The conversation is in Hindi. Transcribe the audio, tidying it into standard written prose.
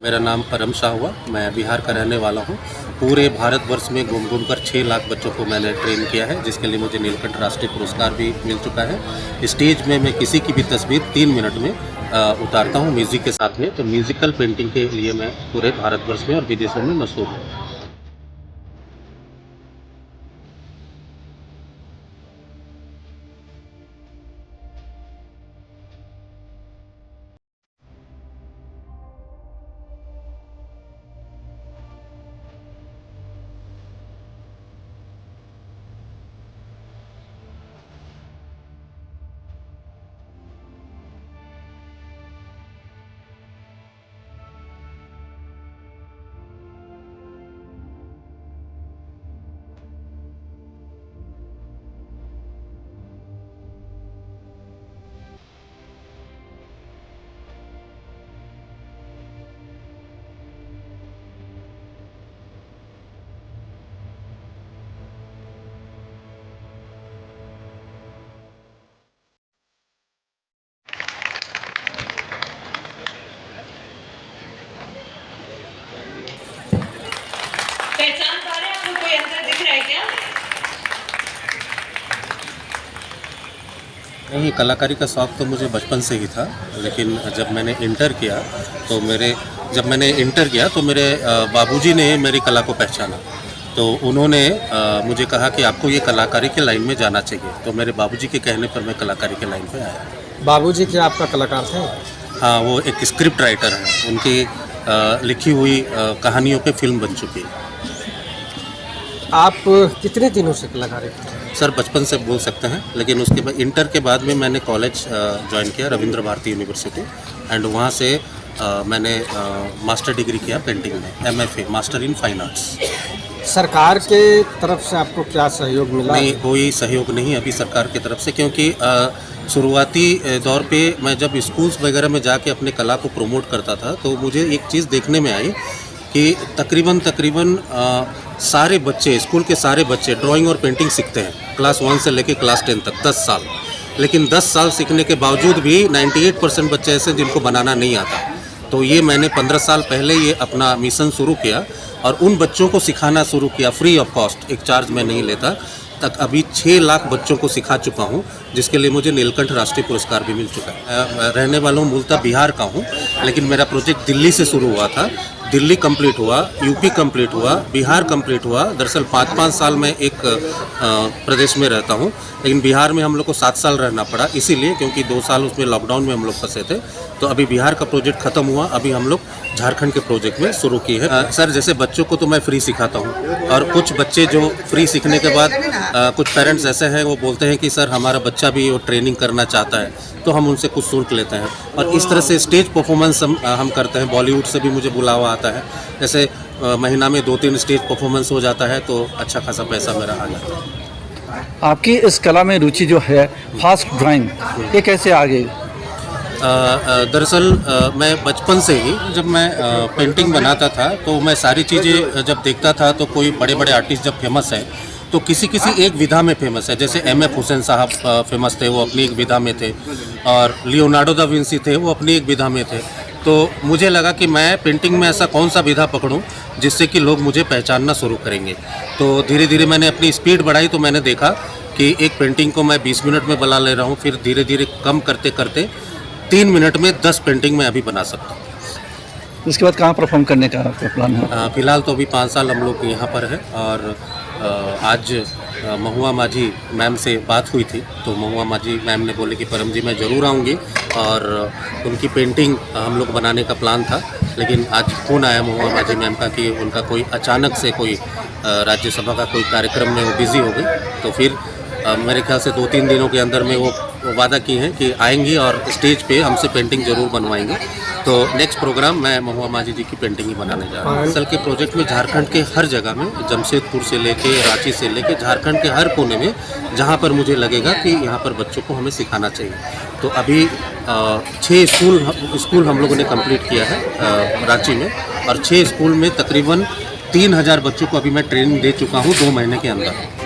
मेरा नाम परम शाह हुआ। मैं बिहार का रहने वाला हूँ। पूरे भारतवर्ष में घूम घूम कर 6 लाख बच्चों को मैंने ट्रेन किया है, जिसके लिए मुझे नीलकंठ राष्ट्रीय पुरस्कार भी मिल चुका है। स्टेज में मैं किसी की भी तस्वीर 3 मिनट में उतारता हूँ म्यूज़िक के साथ में। तो म्यूज़िकल पेंटिंग के लिए मैं पूरे भारतवर्ष में और विदेशों में मशहूर हूँ। पहचान पा रहे हैं आपको? कोई अंदर दिख रहा है क्या? नहीं, कलाकारी का शौक़ तो मुझे बचपन से ही था, लेकिन जब मैंने इंटर किया तो मेरे बाबूजी ने मेरी कला को पहचाना। तो उन्होंने मुझे कहा कि आपको ये कलाकारी के लाइन में जाना चाहिए। तो मेरे बाबूजी के कहने पर मैं कलाकारी के लाइन पे आया। बाबूजी क्या आपका कलाकार थे? हाँ, वो एक स्क्रिप्ट राइटर हैं। उनकी लिखी हुई कहानियों पे फिल्म बन चुकी है। आप कितने दिनों से कलाकारी करते हैं? सर, बचपन से बोल सकते हैं, लेकिन उसके बाद इंटर के बाद में मैंने कॉलेज ज्वाइन किया, रविंद्र भारती यूनिवर्सिटी, एंड वहाँ से मैंने मास्टर डिग्री किया पेंटिंग में, MFA master in fine arts. सरकार के तरफ से आपको क्या सहयोग मिला? नहीं, कोई सहयोग नहीं अभी सरकार की तरफ से, क्योंकि शुरुआती दौर पे मैं जब स्कूल्स वगैरह में जाके अपने कला को प्रमोट करता था, तो मुझे एक चीज़ देखने में आई कि तकरीबन सारे बच्चे, स्कूल के सारे बच्चे ड्राइंग और पेंटिंग सीखते हैं, क्लास 1 से लेकर क्लास 10 तक 10 साल। लेकिन 10 साल सीखने के बावजूद भी 98% बच्चे ऐसे जिनको बनाना नहीं आता। तो ये मैंने 15 साल पहले ये अपना मिशन शुरू किया और उन बच्चों को सिखाना शुरू किया फ्री ऑफ कॉस्ट, एक चार्ज मैं नहीं लेता। तक अभी 6 लाख बच्चों को सिखा चुका हूँ, जिसके लिए मुझे नीलकंठ राष्ट्रीय पुरस्कार भी मिल चुका है। रहने वाला हूँ, मूलतः बिहार का हूँ, लेकिन मेरा प्रोजेक्ट दिल्ली से शुरू हुआ था। दिल्ली कंप्लीट हुआ, यूपी कंप्लीट हुआ, बिहार कंप्लीट हुआ। दरअसल 5-5 साल मैं एक प्रदेश में रहता हूँ, लेकिन बिहार में हम लोग को 7 साल रहना पड़ा, इसीलिए क्योंकि 2 साल उसमें लॉकडाउन में हम लोग फंसे थे। तो अभी बिहार का प्रोजेक्ट ख़त्म हुआ, अभी हम लोग झारखंड के प्रोजेक्ट में शुरू किए हैं। सर, जैसे बच्चों को तो मैं फ्री सिखाता हूँ, और कुछ बच्चे जो फ्री सीखने के बाद कुछ पेरेंट्स ऐसे हैं, वो बोलते हैं कि सर हमारा बच्चा भी वो ट्रेनिंग करना चाहता है, तो हम उनसे कुछ शुल्क लेते हैं। और इस तरह से स्टेज परफॉर्मेंस हम करते हैं। बॉलीवुड से भी मुझे बुलावा आता है, जैसे महीना में 2-3 स्टेज परफॉर्मेंस हो जाता है, तो अच्छा खासा पैसा मेरा आ जाता है। आपकी इस कला में रुचि जो है, फास्ट ड्राइंग, ये कैसे आ गई? दरअसल मैं बचपन से ही जब मैं पेंटिंग बनाता था, तो मैं सारी चीज़ें जब देखता था, तो कोई बड़े बड़े आर्टिस्ट जब फेमस हैं, तो किसी एक विधा में फेमस है। जैसे MF हुसैन साहब फेमस थे, वो अपनी एक विधा में थे, और लियोनार्डो दा विंसी थे, वो अपनी एक विधा में थे। तो मुझे लगा कि मैं पेंटिंग में ऐसा कौन सा विधा पकड़ूं जिससे कि लोग मुझे पहचानना शुरू करेंगे। तो धीरे धीरे मैंने अपनी स्पीड बढ़ाई, तो मैंने देखा कि एक पेंटिंग को मैं 20 मिनट में बना ले रहा हूँ, फिर धीरे धीरे कम करते करते 3 मिनट में 10 पेंटिंग मैं अभी बना सकता हूँ। इसके बाद कहाँ परफॉर्म करने का आपका प्लान है? फिलहाल तो अभी 5 साल हम लोग यहाँ पर है, और आज महुआ माझी मैम से बात हुई थी, तो महुआ माझी मैम ने बोले कि परम जी मैं ज़रूर आऊँगी, और उनकी पेंटिंग हम लोग बनाने का प्लान था। लेकिन आज फ़ोन आया महुआ माझी मैम का कि उनका कोई अचानक से कोई राज्यसभा का कोई कार्यक्रम में वो बिज़ी हो गई। तो फिर मेरे ख्याल से 2-3 दिनों के अंदर में वो वादा की हैं कि आएंगी और स्टेज पे हमसे पेंटिंग ज़रूर बनवाएंगे। तो नेक्स्ट प्रोग्राम मैं महुआ माझी जी की पेंटिंग ही बनाने जा रहा हूँ। असल के प्रोजेक्ट में झारखंड के हर जगह में, जमशेदपुर से लेके रांची से लेके झारखंड के हर कोने में, जहाँ पर मुझे लगेगा कि यहाँ पर बच्चों को हमें सिखाना चाहिए। तो अभी 6 स्कूल हम लोगों ने कंप्लीट किया है रांची में, और 6 स्कूल में तकरीबन 3000 बच्चों को अभी मैं ट्रेनिंग दे चुका हूँ 2 महीने के अंदर।